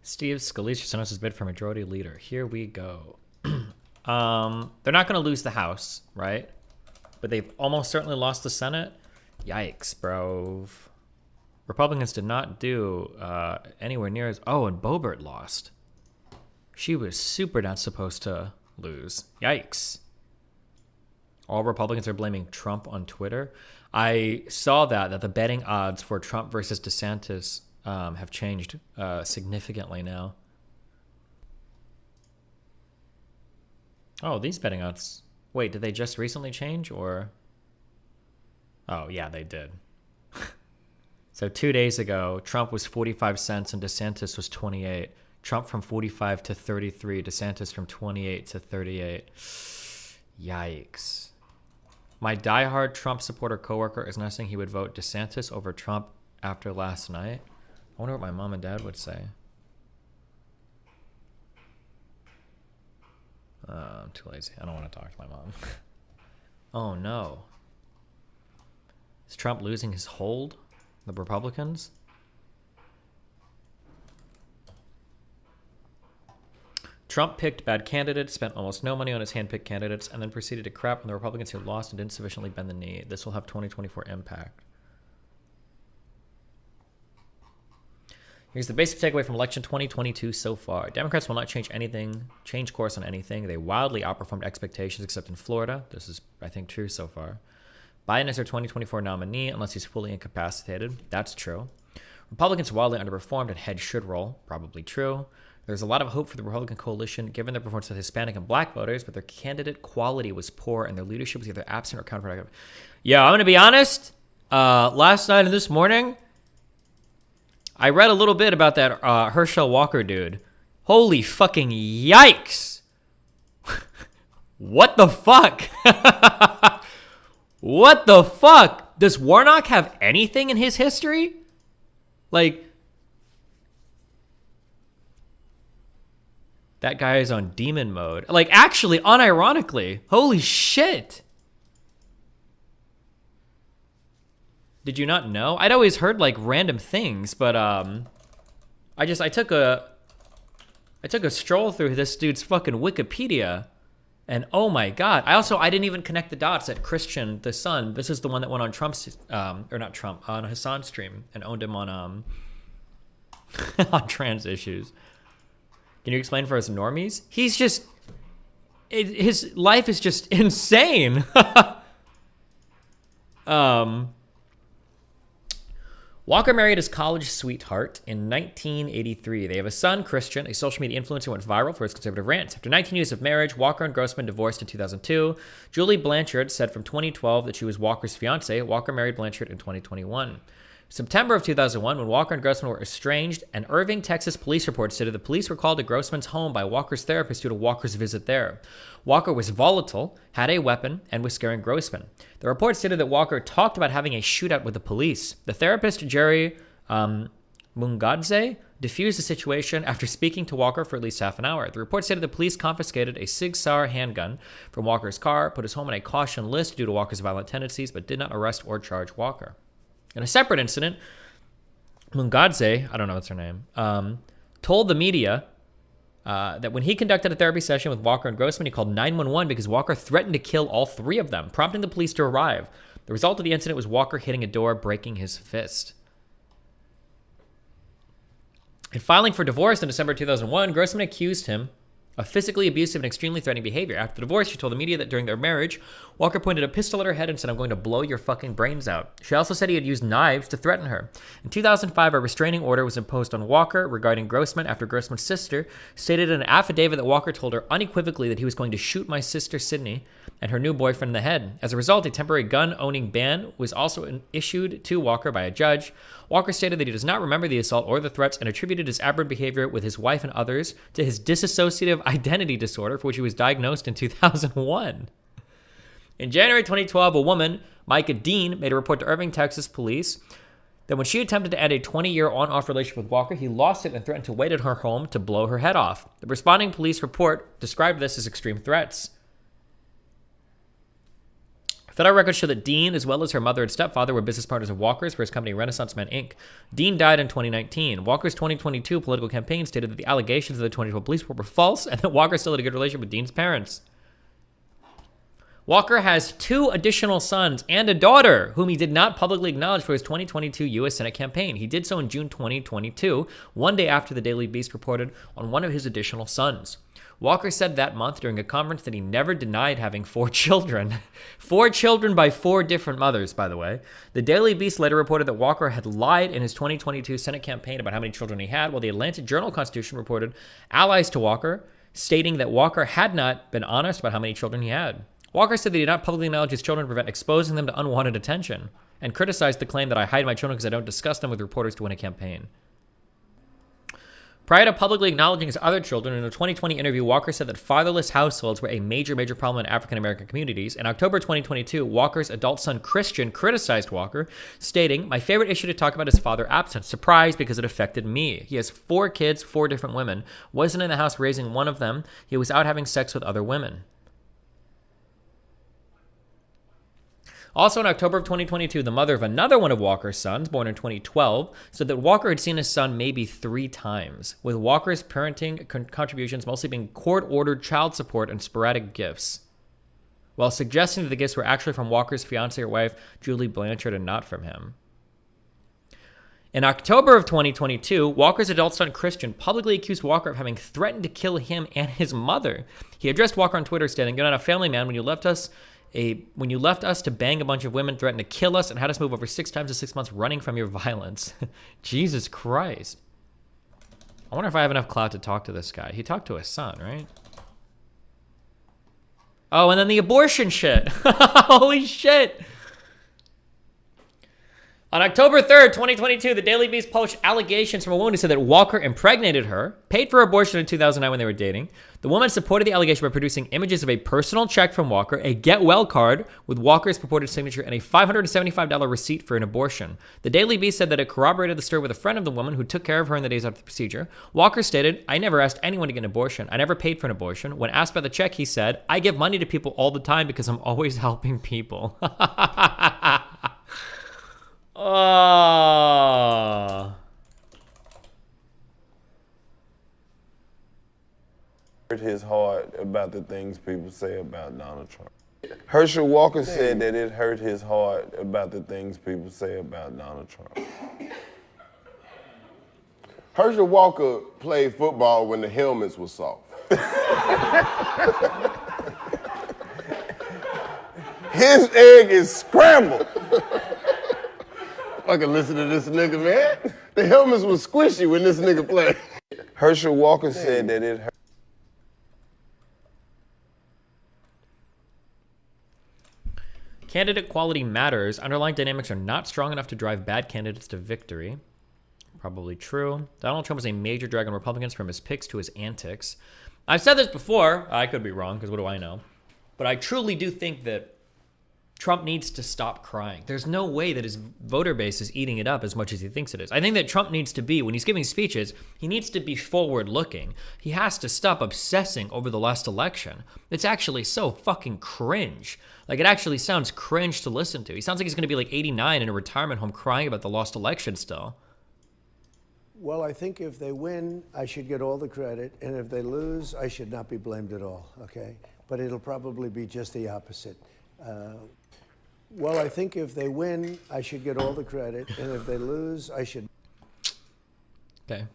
Steve Scalise announced his bid for majority leader. Here we go. They're not going to lose the House, right? But they've almost certainly lost the Senate. Yikes, bro. Republicans did not do anywhere near as... Oh, and Boebert lost. She was super not supposed to lose. Yikes. All Republicans are blaming Trump on Twitter. I saw that the betting odds for Trump versus DeSantis have changed significantly now. Oh, these betting odds. Wait, did they just recently change or? Oh, yeah, they did. So 2 days ago, Trump was 45 cents and DeSantis was 28. Trump from 45 to 33, DeSantis from 28 to 38. Yikes. My diehard Trump supporter coworker is now saying he would vote DeSantis over Trump after last night. I wonder what my mom and dad would say. I'm too lazy. I don't want to talk to my mom. Oh no. Is Trump losing his hold? The Republicans? Trump picked bad candidates, spent almost no money on his hand-picked candidates, and then proceeded to crap on the Republicans who lost and didn't sufficiently bend the knee. This will have 2024 impact. Here's the basic takeaway from election 2022 so far. Democrats will not change course on anything. They wildly outperformed expectations except in Florida. This is, I think, true so far. Biden is their 2024 nominee unless he's fully incapacitated. That's true. Republicans wildly underperformed and heads should roll. Probably true. There's a lot of hope for the Republican coalition given their performance with Hispanic and black voters, but their candidate quality was poor and their leadership was either absent or counterproductive. Yeah, I'm going to be honest. Last night and this morning, I read a little bit about that Herschel Walker dude. Holy fucking yikes. What the fuck? What the fuck? Does Warnock have anything in his history? Like, that guy is on demon mode. Like, actually, unironically, holy shit. Did you not know? I'd always heard like random things, but I took a stroll through this dude's fucking Wikipedia, and oh my god! I didn't even connect the dots that Christian, the son, this is the one that went on Trump's or not Trump, on Hassan's stream and owned him on on trans issues. Can you explain for us normies? He's just his life is just insane. Walker married his college sweetheart in 1983. They have a son, Christian, a social media influencer, went viral for his conservative rants. After 19 years of marriage, Walker and Grossman divorced in 2002. Julie Blanchard said from 2012 that she was Walker's fiance. Walker married Blanchard in 2021. September of 2001, when Walker and Grossman were estranged, an Irving, Texas police report stated the police were called to Grossman's home by Walker's therapist due to Walker's visit there. Walker was volatile, had a weapon, and was scaring Grossman. The report stated that Walker talked about having a shootout with the police. The therapist, Jerry Mungadze, diffused the situation after speaking to Walker for at least half an hour. The report stated the police confiscated a Sig Sauer handgun from Walker's car, put his home on a caution list due to Walker's violent tendencies, but did not arrest or charge Walker. In a separate incident, Mungadze, I don't know what's her name, told the media that when he conducted a therapy session with Walker and Grossman, he called 911 because Walker threatened to kill all three of them, prompting the police to arrive. The result of the incident was Walker hitting a door, breaking his fist. In filing for divorce in December 2001, Grossman accused him of physically abusive and extremely threatening behavior. After the divorce, she told the media that during their marriage, Walker pointed a pistol at her head and said, "I'm going to blow your fucking brains out." She also said he had used knives to threaten her. In 2005, a restraining order was imposed on Walker regarding Grossman after Grossman's sister stated in an affidavit that Walker told her unequivocally that he was going to shoot my sister Sydney and her new boyfriend in the head. As a result, a temporary gun-owning ban was also issued to Walker by a judge. Walker stated that he does not remember the assault or the threats and attributed his aberrant behavior with his wife and others to his dissociative identity disorder, for which he was diagnosed in 2001. In January 2012, a woman, Micah Dean, made a report to Irving, Texas police that when she attempted to end a 20-year on-off relationship with Walker, he lost it and threatened to wait at her home to blow her head off. The responding police report described this as extreme threats. Federal records show that Dean, as well as her mother and stepfather, were business partners of Walker's for his company Renaissance Man, Inc. Dean died in 2019. Walker's 2022 political campaign stated that the allegations of the 2012 police report were false and that Walker still had a good relationship with Dean's parents. Walker has 2 additional sons and a daughter, whom he did not publicly acknowledge for his 2022 U.S. Senate campaign. He did so in June 2022, one day after the Daily Beast reported on one of his additional sons. Walker said that month during a conference that he never denied having 4 children. 4 children by 4 different mothers, by the way. The Daily Beast later reported that Walker had lied in his 2022 Senate campaign about how many children he had, while the Atlanta Journal-Constitution reported allies to Walker, stating that Walker had not been honest about how many children he had. Walker said that he did not publicly acknowledge his children to prevent exposing them to unwanted attention, and criticized the claim that I hide my children because I don't discuss them with reporters to win a campaign. Prior to publicly acknowledging his other children, in a 2020 interview, Walker said that fatherless households were a major problem in African-American communities. In October 2022, Walker's adult son, Christian, criticized Walker, stating, "My favorite issue to talk about is father absence. Surprised because it affected me. He has 4 kids, 4 different women. Wasn't in the house raising one of them. He was out having sex with other women." Also in October of 2022, the mother of another one of Walker's sons, born in 2012, said that Walker had seen his son maybe 3 times, with Walker's parenting contributions mostly being court-ordered child support and sporadic gifts, while suggesting that the gifts were actually from Walker's fiancée or wife, Julie Blanchard, and not from him. In October of 2022, Walker's adult son, Christian, publicly accused Walker of having threatened to kill him and his mother. He addressed Walker on Twitter, stating, "You're not a family man when you left us to bang a bunch of women, threatened to kill us, and had us move over 6 times in 6 months running from your violence." Jesus Christ. I wonder if I have enough clout to talk to this guy. He talked to his son, right? Oh, and then the abortion shit. Holy shit. On October 3rd, 2022, the Daily Beast published allegations from a woman who said that Walker impregnated her, paid for her abortion in 2009 when they were dating. The woman supported the allegation by producing images of a personal check from Walker, a get well card with Walker's purported signature, and a $575 receipt for an abortion. The Daily Beast said that it corroborated the story with a friend of the woman who took care of her in the days after the procedure. Walker stated, "I never asked anyone to get an abortion. I never paid for an abortion. When asked about the check, he said, I give money to people all the time because I'm always helping people." Oh. Hurt his heart about the things people say about Donald Trump. Herschel Walker said that it hurt his heart about the things people say about Donald Trump. Herschel Walker played football when the helmets were soft. His egg is scrambled. I can listen to this nigga, man. The helmets was squishy when this nigga played. Herschel Walker said that it hurt. Candidate quality matters. Underlying dynamics are not strong enough to drive bad candidates to victory. Probably true. Donald Trump is a major drag on Republicans, from his picks to his antics. I've said this before. I could be wrong, because what do I know? But I truly do think that Trump needs to stop crying. There's no way that his voter base is eating it up as much as he thinks it is. I think that Trump needs to be, when he's giving speeches, he needs to be forward-looking. He has to stop obsessing over the last election. It's actually so fucking cringe. Like, it actually sounds cringe to listen to. He sounds like he's going to be like 89 in a retirement home crying about the lost election still. Well, I think if they win, I should get all the credit. And if they lose, I should not be blamed at all, okay? But it'll probably be just the opposite. Well, I think if they win, I should get all the credit. And if they lose, I should. Okay.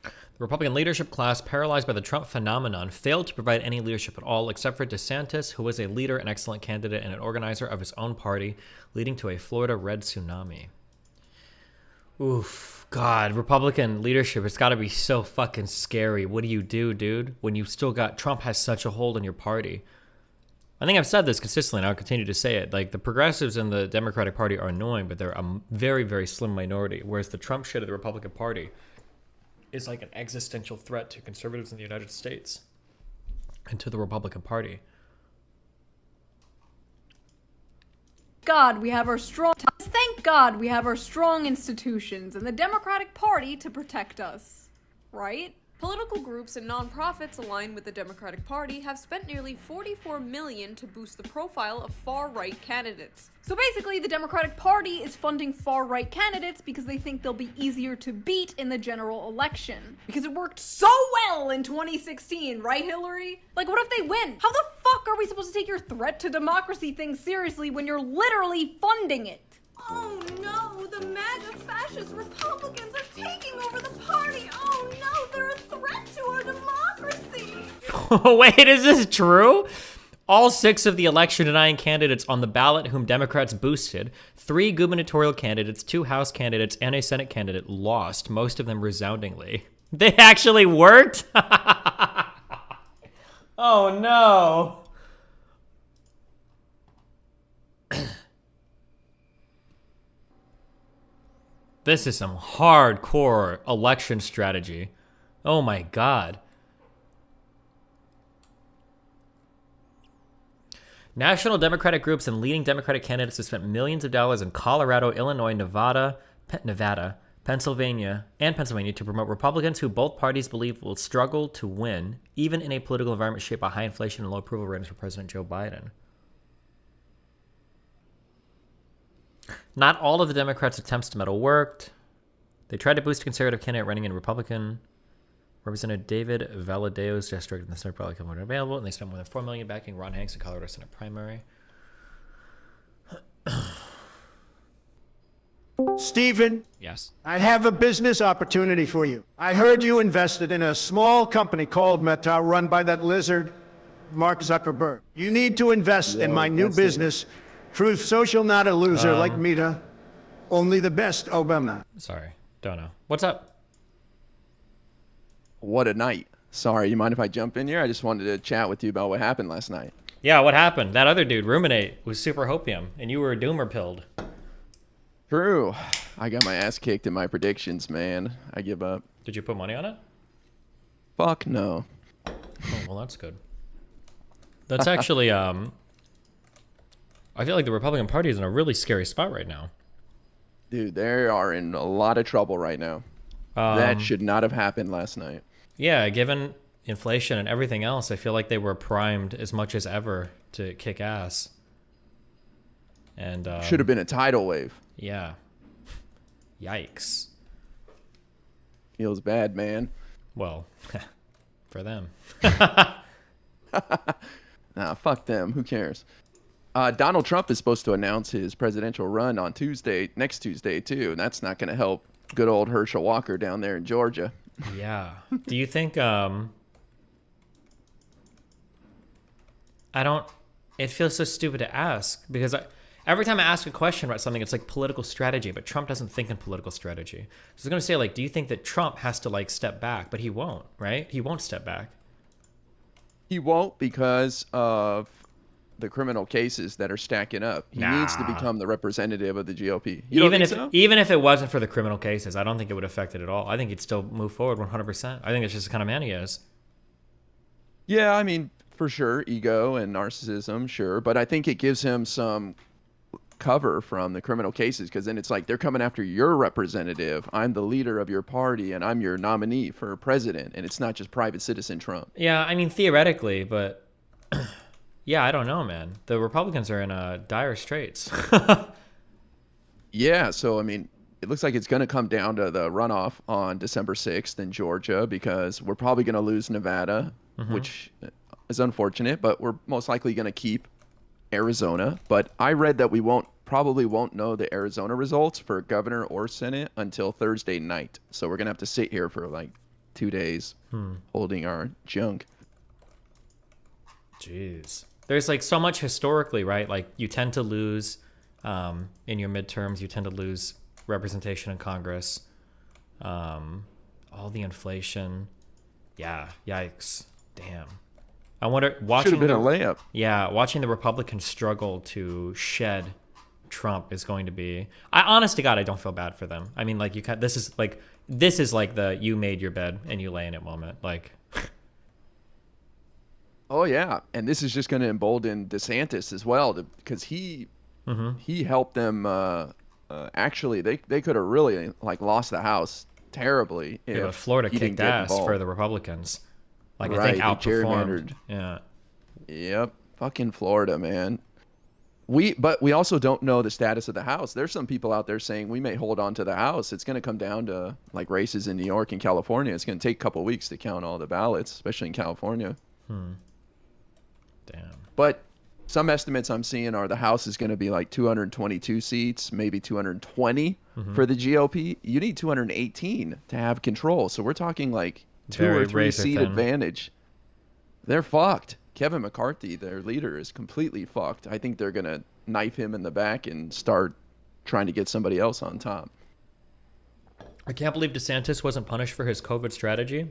The Republican leadership class, paralyzed by the Trump phenomenon, failed to provide any leadership at all, except for DeSantis, who was a leader, an excellent candidate, and an organizer of his own party, leading to a Florida red tsunami. Oof. God, Republican leadership, it's got to be so fucking scary. What do you do, dude, when you still got Trump has such a hold on your party? I think I've said this consistently, and I'll continue to say it. Like, the progressives in the Democratic Party are annoying, but they're a very, very slim minority, whereas the Trump shit of the Republican Party is like an existential threat to conservatives in the United States and to the Republican Party. God, we have our strong. Thank God we have our strong institutions and the Democratic Party to protect us, right? Political groups and nonprofits aligned with the Democratic Party have spent nearly $44 million to boost the profile of far-right candidates. So basically, the Democratic Party is funding far-right candidates because they think they'll be easier to beat in the general election. Because it worked so well in 2016, right, Hillary? Like, what if they win? How the fuck are we supposed to take your threat to democracy thing seriously when you're literally funding it? Oh no, the MAGA fascist Republicans are taking over the party! Oh no, they're a threat to our democracy! Wait, is this true? All 6 of the election-denying candidates on the ballot whom Democrats boosted, 3 gubernatorial candidates, 2 House candidates, and a Senate candidate lost, most of them resoundingly. They actually worked? Oh no. This is some hardcore election strategy. Oh my God. National Democratic groups and leading Democratic candidates have spent millions of dollars in Colorado, Illinois, Nevada, Pennsylvania to promote Republicans who both parties believe will struggle to win, even in a political environment shaped by high inflation and low approval ratings for President Joe Biden. Not all of the Democrats' attempts to meddle worked. They tried to boost a conservative candidate running in Republican. Representative David Valadeo's district in the Senate probably weren't available, and they spent more than $4 million backing Ron Hanks in Colorado Senate primary. Stephen, Yes. I have a business opportunity for you. I heard you invested in a small company called Meta run by that lizard, Mark Zuckerberg. You need to invest in my new business, Truth Social, not a loser like Meta. Only the best, Obama. Sorry. Don't know. What's up? What a night. Sorry, you mind if I jump in here? I just wanted to chat with you about what happened last night. Yeah, what happened? That other dude, Ruminate, was super hopium, and you were doomer pilled. True. I got my ass kicked in my predictions, man. I give up. Did you put money on it? Fuck no. Oh, well, that's good. That's actually, I feel like the Republican Party is in a really scary spot right now. Dude, they are in a lot of trouble right now. That should not have happened last night. Yeah, given inflation and everything else, I feel like they were primed as much as ever to kick ass. And should have been a tidal wave. Yeah. Yikes. Feels bad, man. Well, for them. Nah, fuck them. Who cares? Donald Trump is supposed to announce his presidential run on Tuesday, next Tuesday, too. And that's not going to help good old Herschel Walker down there in Georgia. Yeah. Do you think, it feels so stupid to ask because every time I ask a question about something, it's like political strategy, but Trump doesn't think in political strategy. So I was going to say, like, do you think that Trump has to, like, step back? But he won't, right? He won't step back. He won't because of the criminal cases that are stacking up. He needs to become the representative of the GOP. Even if it wasn't for the criminal cases, I don't think it would affect it at all. I think he'd still move forward 100%. I think it's just the kind of man he is. Yeah, I mean, for sure, ego and narcissism, sure. But I think it gives him some cover from the criminal cases because then it's like they're coming after your representative. I'm the leader of your party and I'm your nominee for president. And it's not just private citizen Trump. Yeah, I mean, theoretically, but yeah, I don't know, man. The Republicans are in dire straits. Yeah, so, I mean, it looks like it's going to come down to the runoff on December 6th in Georgia because we're probably going to lose Nevada, which is unfortunate, but we're most likely going to keep Arizona. But I read that we probably won't know the Arizona results for governor or Senate until Thursday night. So we're going to have to sit here for like 2 days holding our junk. Jeez. There's like so much historically, right? Like you tend to lose in your midterms, you tend to lose representation in Congress. All the inflation. Yeah, yikes. Damn. I wonder, watching should have been a layup. Yeah, watching the Republicans struggle to shed Trump is going to be. Honest to God, I don't feel bad for them. I mean, like this is like the you made your bed and you lay in it moment. Like. Oh yeah, and this is just going to embolden DeSantis as well because he helped them. Actually, they could have really like lost the House terribly Yeah, if but Florida he didn't kicked get ass involved. for the Republicans. Like, I Right, think they outperformed. gerrymandered. Yeah. Yep, fucking Florida, man. But we also don't know the status of the House. There's some people out there saying we may hold on to the House. It's going to come down to like races in New York and California. It's going to take a couple weeks to count all the ballots, especially in California. Damn. But some estimates I'm seeing are the House is going to be like 222 seats, maybe 220 for the GOP. You need 218 to have control. So we're talking like two Very or three razor seat thin. advantage. They're fucked. Kevin McCarthy, their leader, is completely fucked. I think they're going to knife him in the back and start trying to get somebody else on top. I can't believe DeSantis wasn't punished for his COVID strategy.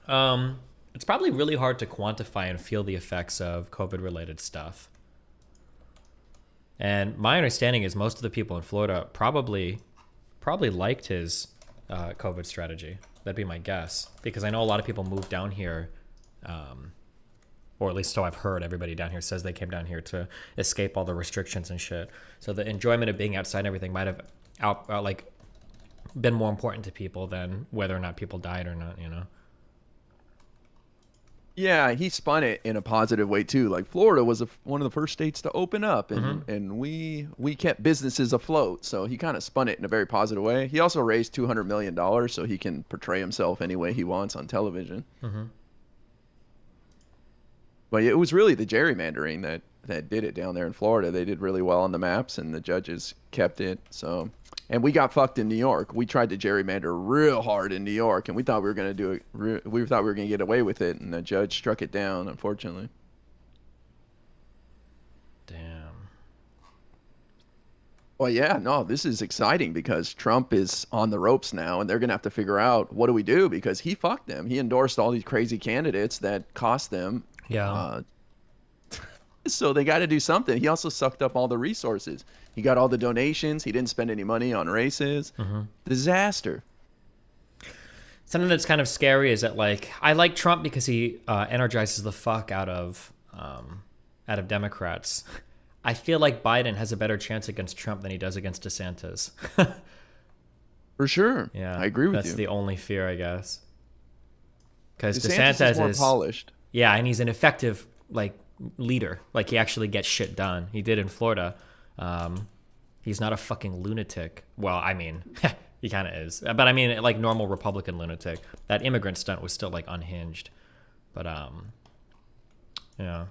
It's probably really hard to quantify and feel the effects of COVID-related stuff. And my understanding is most of the people in Florida probably liked his COVID strategy. That'd be my guess, because I know a lot of people moved down here, or at least so I've heard. Everybody down here says they came down here to escape all the restrictions and shit. So the enjoyment of being outside and everything might have been more important to people than whether or not people died or not, you know? Yeah, he spun it in a positive way too. Like Florida was one of the first states to open up, and we kept businesses afloat. So he kind of spun it in a very positive way. He also raised $200 million so he can portray himself any way he wants on television. But it was really the gerrymandering that did it down there in Florida. They did really well on the maps, and the judges kept it. So, and we got fucked in New York. We tried to gerrymander real hard in New York, and we thought we were going to do it. We thought we were going to get away with it, and the judge struck it down, unfortunately. Damn. Well, yeah, no, this is exciting because Trump is on the ropes now, and they're going to have to figure out what do we do, because he fucked them. He endorsed all these crazy candidates that cost them. Yeah. So they got to do something. He also sucked up all the resources. He got all the donations. He didn't spend any money on races. Disaster. Something that's kind of scary is that, like, I like Trump because he energizes the fuck out of Democrats. I feel like Biden has a better chance against Trump than he does against DeSantis. For sure. Yeah, I agree with you. That's the only fear, I guess. Because DeSantis is more polished. Yeah, and he's an effective, like, leader. Like, he actually gets shit done. He did in Florida. He's not a fucking lunatic. Well, I mean, he kind of is. But I mean, like, normal Republican lunatic. That immigrant stunt was still, like, unhinged. But, yeah.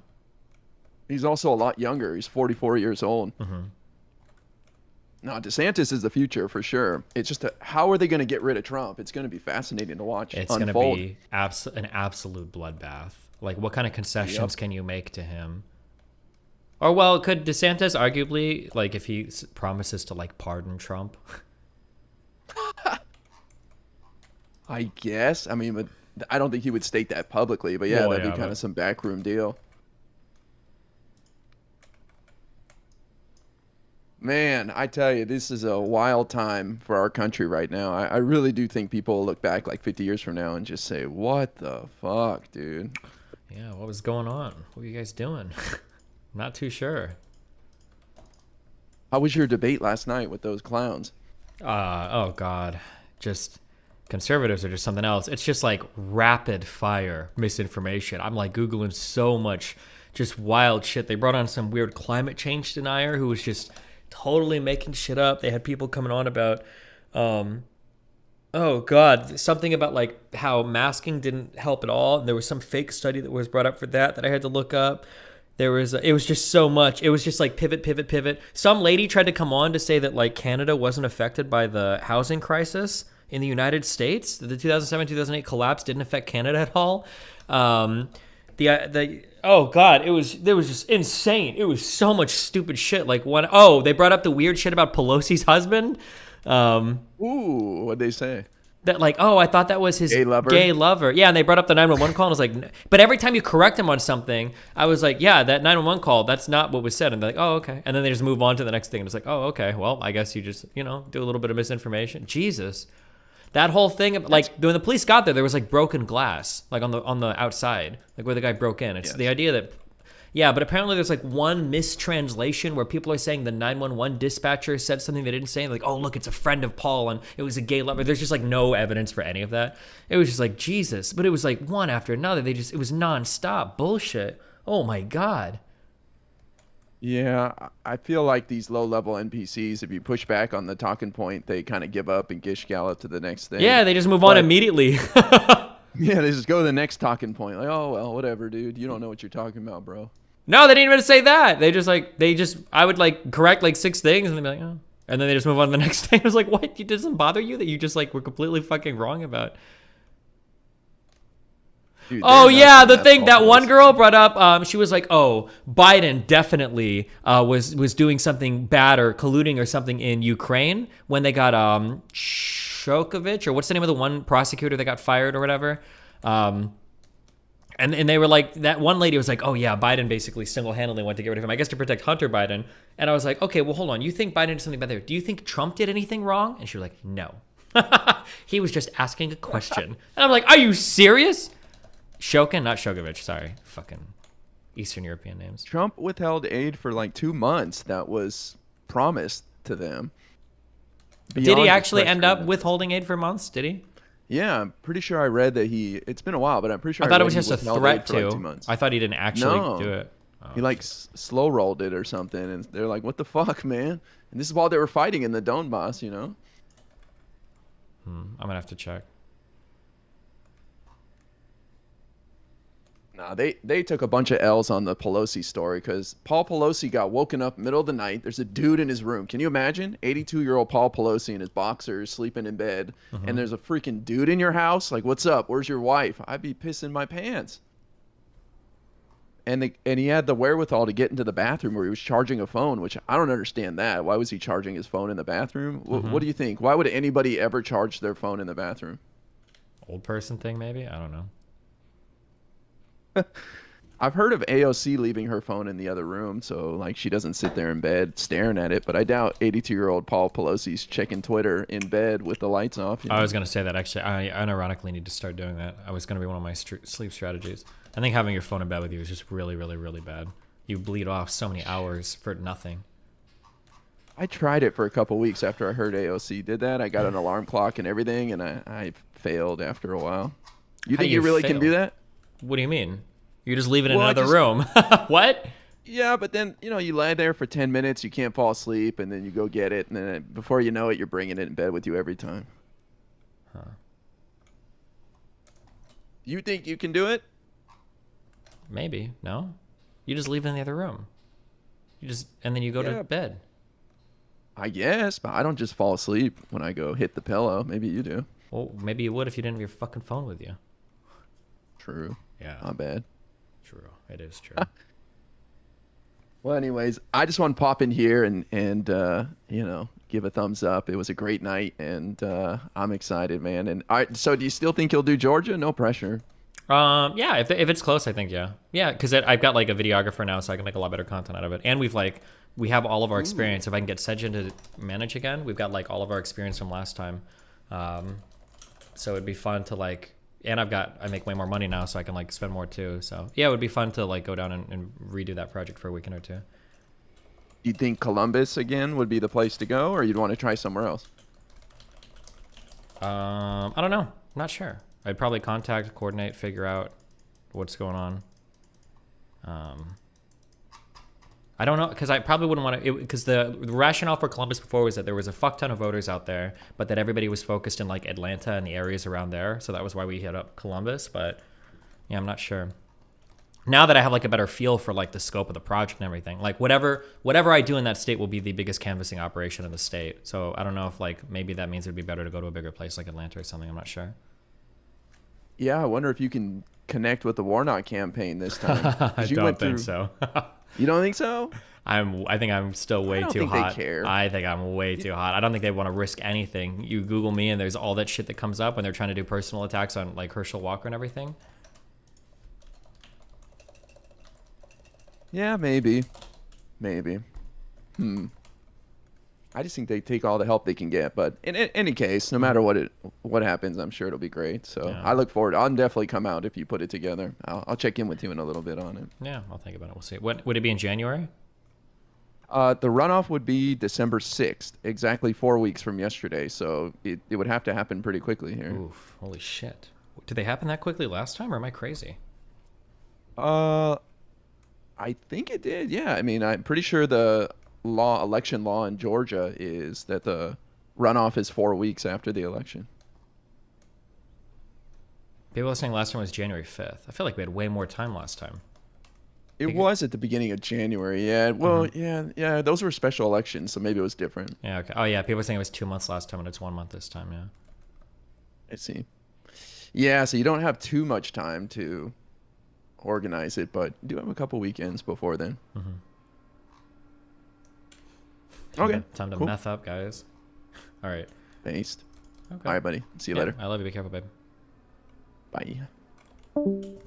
He's also a lot younger. He's 44 years old. No, DeSantis is the future for sure. It's just how are they going to get rid of Trump? It's going to be fascinating to watch It's going to unfold. be an absolute bloodbath. Like, what kind of concessions can you make to him? Or, well, could DeSantis arguably, like, if he promises to, like, pardon Trump? I guess. I mean, but I don't think he would state that publicly. But yeah, Well, that'd yeah, be kind but- of some backroom deal. Man, I tell you, this is a wild time for our country right now. I really do think people will look back like 50 years from now and just say, what the fuck, dude? Yeah, what was going on? What were you guys doing? Not too sure. How was your debate last night with those clowns? Oh, God. Just conservatives are just something else. It's just like rapid fire misinformation. I'm like Googling so much just wild shit. They brought on some weird climate change denier who was just totally making shit up. They had people coming on about, oh God, something about like how masking didn't help at all. And there was some fake study that was brought up for that I had to look up. There was, it was just so much. It was just like pivot. Some lady tried to come on to say that like Canada wasn't affected by the housing crisis in the United States. The 2007-2008 collapse didn't affect Canada at all. Oh God, it was just insane. It was so much stupid shit. Like they brought up the weird shit about Pelosi's husband. Ooh, what'd they say? That like, oh, I thought that was his Gay lover? Yeah, and they brought up the 911 call, and I was like, but every time you correct him on something, I was like, yeah, that 911 call, that's not what was said. And they're like, oh, okay. And then they just move on to the next thing, and it's like, oh, okay, well, I guess you just, do a little bit of misinformation. Jesus. That whole thing, like when the police got there was like broken glass, like on the outside, like where the guy broke in. It's the idea that Yeah, but apparently there's like one mistranslation where people are saying the 911 dispatcher said something they didn't say. Like, oh, look, it's a friend of Paul and it was a gay lover. There's just like no evidence for any of that. It was just like, Jesus. But it was like one after another. It was nonstop bullshit. Oh my God. Yeah, I feel like these low-level NPCs, if you push back on the talking point, they kind of give up and gish gallop to the next thing. Yeah, they just move on immediately. Yeah, they just go to the next talking point. Like, oh, well, whatever, dude. You don't know what you're talking about, bro. No, they didn't even say that. I would like correct like 6 things and they'd be like, oh. And then they just move on to the next thing. I was like, what? It doesn't bother you that you just like were completely fucking wrong about? Dude, Oh yeah, the thing that one girl brought up, she was like, "Oh, Biden definitely was doing something bad or colluding or something in Ukraine when they got Shokovich, or what's the name of the one prosecutor that got fired or whatever." And they were like, that one lady was like, "Oh yeah, Biden basically single-handedly went to get rid of him, I guess to protect Hunter Biden." And I was like, "Okay, well hold on. You think Biden did something bad there? Do you think Trump did anything wrong?" And she was like, "No." He was just asking a question. And I'm like, "Are you serious?" Shokin, not Shogovich, sorry. Fucking Eastern European names. Trump withheld aid for like 2 months that was promised to them. Did he actually end up withholding aid for months? Did he? Yeah, I'm pretty sure I read that it's been a while, but I'm pretty sure I thought it was just a threat to. Like 2 months. I thought he didn't actually do it. Oh, he like slow rolled it or something, and they're like, "What the fuck, man?" And this is while they were fighting in the Donbass, you know. I'm gonna have to check. Nah, they took a bunch of L's on the Pelosi story because Paul Pelosi got woken up middle of the night. There's a dude in his room. Can you imagine? 82-year-old Paul Pelosi in his boxers sleeping in bed, and there's a freaking dude in your house. Like, what's up? Where's your wife? I'd be pissing my pants. And he had the wherewithal to get into the bathroom where he was charging a phone, which I don't understand that. Why was he charging his phone in the bathroom? What do you think? Why would anybody ever charge their phone in the bathroom? Old person thing, maybe? I don't know. I've heard of AOC leaving her phone in the other room, so like she doesn't sit there in bed staring at it. But I doubt 82-year-old Paul Pelosi's checking Twitter in bed with the lights off. You know? I was gonna say that actually. I unironically need to start doing that. I was gonna be one of my sleep strategies. I think having your phone in bed with you is just really, really, really bad. You bleed off so many hours for nothing. I tried it for a couple weeks after I heard AOC did that. I got an alarm clock and everything, and I failed after a while. You think you really can do that? What do you mean? You just leave it in another room. What? Yeah, but then, you know, you lie there for 10 minutes, you can't fall asleep, and then you go get it, and then before you know it, you're bringing it in bed with you every time. Huh. You think you can do it? Maybe. No? You just leave it in the other room. And then you go to bed. I guess, but I don't just fall asleep when I go hit the pillow. Maybe you do. Well, maybe you would if you didn't have your fucking phone with you. True. Yeah. Not bad. True. It is true. Well, anyways, I just want to pop in here and you know, give a thumbs up. It was a great night, and I'm excited, man. And so do you still think you'll do Georgia? No pressure. Yeah, if it's close, I think yeah, because I've got like a videographer now, so I can make a lot better content out of it. And we have all of our experience. If I can get Sejin to manage again, we've got like all of our experience from last time. So it'd be fun to like. And I make way more money now, so I can like spend more too. So yeah, it would be fun to like go down and redo that project for a weekend or two. You think Columbus again would be the place to go, or you'd want to try somewhere else? I don't know. I'm not sure. I'd probably coordinate, figure out what's going on. I don't know, because I probably wouldn't want to, because the rationale for Columbus before was that there was a fuck ton of voters out there, but that everybody was focused in like Atlanta and the areas around there. So that was why we hit up Columbus, but yeah, I'm not sure. Now that I have like a better feel for like the scope of the project and everything, like whatever I do in that state will be the biggest canvassing operation in the state. So I don't know if like maybe that means it'd be better to go to a bigger place like Atlanta or something. I'm not sure. Yeah, I wonder if you can connect with the Warnock campaign this time. I don't think so. You don't think so? I think I'm still way too hot. They care. I think I'm way too hot. I don't think they want to risk anything. You Google me and there's all that shit that comes up when they're trying to do personal attacks on like Herschel Walker and everything. Yeah, maybe. I just think they take all the help they can get. But in any case, no matter what happens, I'm sure it'll be great. So I look forward. I'll definitely come out if you put it together. I'll check in with you in a little bit on it. Yeah, I'll think about it. We'll see. What would it be in January? The runoff would be December 6th, exactly 4 weeks from yesterday. So it would have to happen pretty quickly here. Oof, holy shit. Did they happen that quickly last time, or am I crazy? I think it did. Yeah, I mean, I'm pretty sure the election law in Georgia is that the runoff is 4 weeks after the election. People were saying last time was January 5th. I feel like we had way more time last time. It was at the beginning of January. Yeah. Well, yeah. Those were special elections, so maybe it was different. Yeah. Okay. Oh, yeah. People were saying it was 2 months last time, and it's 1 month this time. Yeah. I see. Yeah. So you don't have too much time to organize it, but you do have a couple weekends before then. Okay. Time to cool. meth up, guys. All right. Based. Okay. All right, buddy. See you later. I love you. Be careful, babe. Bye.